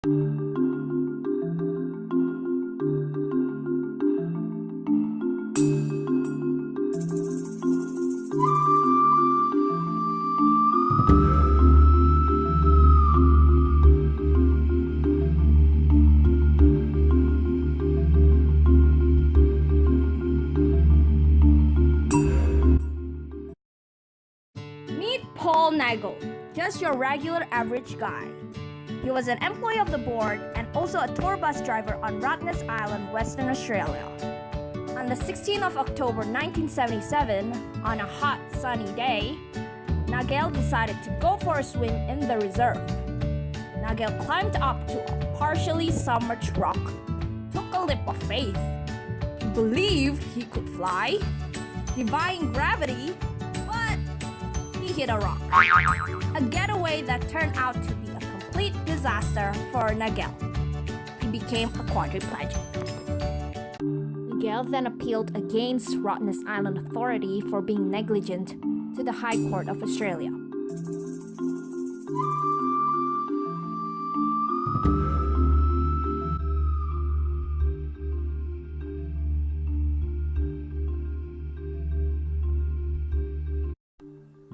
Meet Paul Nagle, just your regular average guy. He was an employee of the board and also a tour bus driver on Rottnest Island, Western Australia. On the 16th of October 1977, on a hot, sunny day, Nagle decided to go for a swim in the reserve. Nagle climbed up to a partially submerged rock, took a leap of faith. He believed he could fly, defying gravity, but he hit a rock. A getaway that turned out to be a complete disaster for Nagle. He became a quadriplegic. Nagle then appealed against Rottnest Island Authority for being negligent to the High Court of Australia.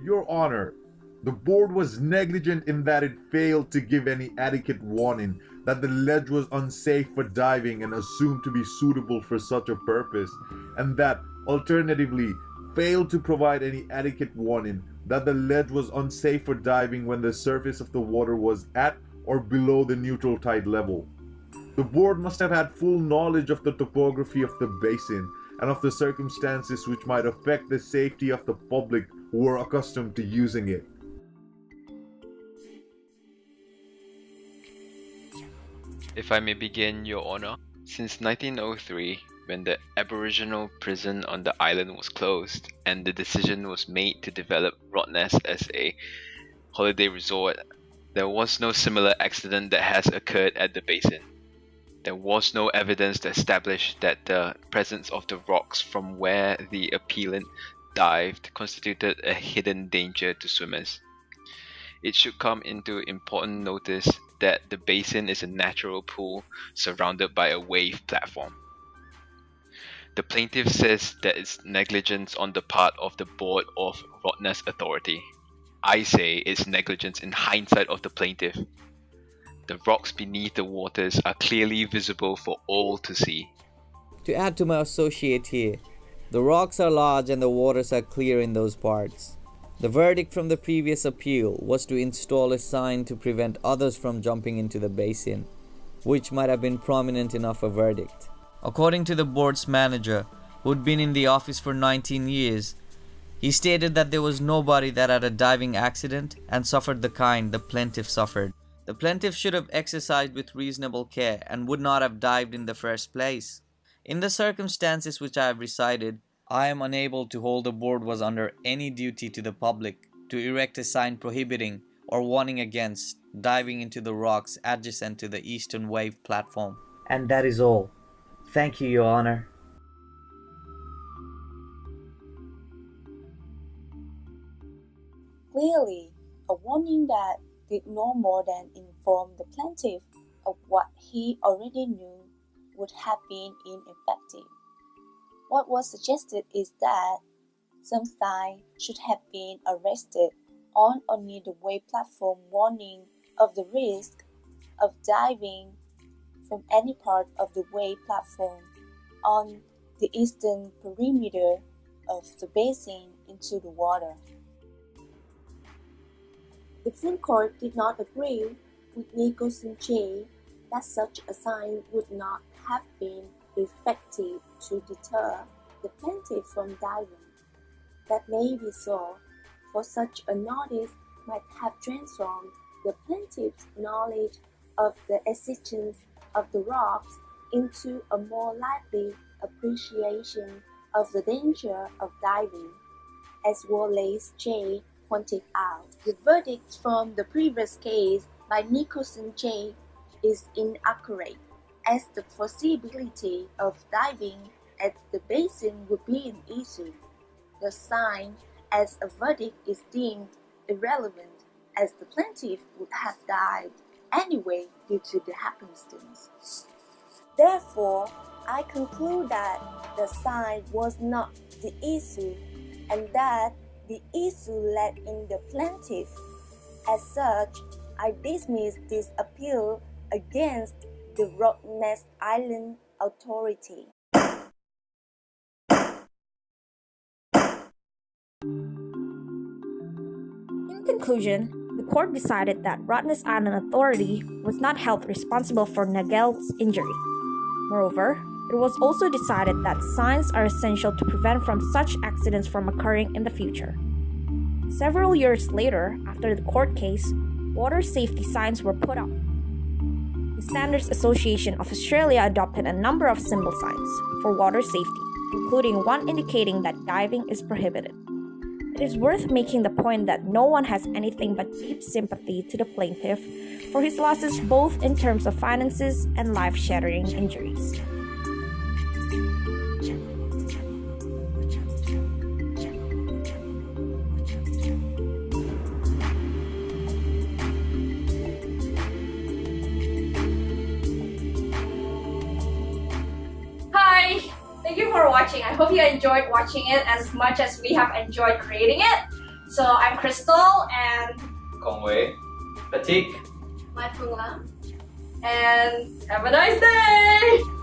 Your Honor, the board was negligent in that it failed to give any adequate warning that the ledge was unsafe for diving and assumed to be suitable for such a purpose, and that, alternatively, failed to provide any adequate warning that the ledge was unsafe for diving when the surface of the water was at or below the neutral tide level. The board must have had full knowledge of the topography of the basin and of the circumstances which might affect the safety of the public who were accustomed to using it. If I may begin, Your Honor, since 1903, when the Aboriginal prison on the island was closed and the decision was made to develop Rottnest as a holiday resort, there was no similar accident that has occurred at the basin. There was no evidence to establish that the presence of the rocks from where the appellant dived constituted a hidden danger to swimmers. It should come into important notice that the basin is a natural pool surrounded by a wave platform. The plaintiff says that it's negligence on the part of the board of Rottnest Authority. I say it's negligence in hindsight of the plaintiff. The rocks beneath the waters are clearly visible for all to see. To add to my associate here, the rocks are large and the waters are clear in those parts. The verdict from the previous appeal was to install a sign to prevent others from jumping into the basin, which might have been prominent enough a verdict. According to the board's manager, who'd been in the office for 19 years, he stated that there was nobody that had a diving accident and suffered the kind the plaintiff suffered. The plaintiff should have exercised with reasonable care and would not have dived in the first place. In the circumstances which I have recited, I am unable to hold the board was under any duty to the public to erect a sign prohibiting or warning against diving into the rocks adjacent to the eastern wave platform. And that is all. Thank you, Your Honor. Clearly, a warning that did no more than inform the plaintiff of what he already knew would have been ineffective. What was suggested is that some sign should have been erected on or near the wave platform warning of the risk of diving from any part of the wave platform on the eastern perimeter of the basin into the water. The Supreme Court did not agree with Nicholson J that such a sign would not have been effective to deter the plaintiff from diving. That may be so, for such a notice might have transformed the plaintiff's knowledge of the existence of the rocks into a more lively appreciation of the danger of diving, as Wallace J. pointed out. The verdict from the previous case by Nicholson J. is inaccurate, as the foreseeability of diving at the basin would be an issue. The sign as a verdict is deemed irrelevant, as the plaintiff would have dived anyway due to the happenstance. Therefore, I conclude that the sign was not the issue and that the issue led in the plaintiff. As such, I dismiss this appeal against the Rottnest Island Authority. In conclusion, the court decided that Rottnest Island Authority was not held responsible for Nagle's injury. Moreover, it was also decided that signs are essential to prevent from such accidents from occurring in the future. Several years later, after the court case, water safety signs were put up. The Standards Association of Australia adopted a number of symbol signs for water safety, including one indicating that diving is prohibited. It is worth making the point that no one has anything but deep sympathy to the plaintiff for his losses both in terms of finances and life-shattering injuries. Hi! Thank you for watching. I hope you enjoyed watching it as much as we have enjoyed creating it. So I'm Crystal and Khong Wae, Prateek, my Phuong Lam. And have a nice day!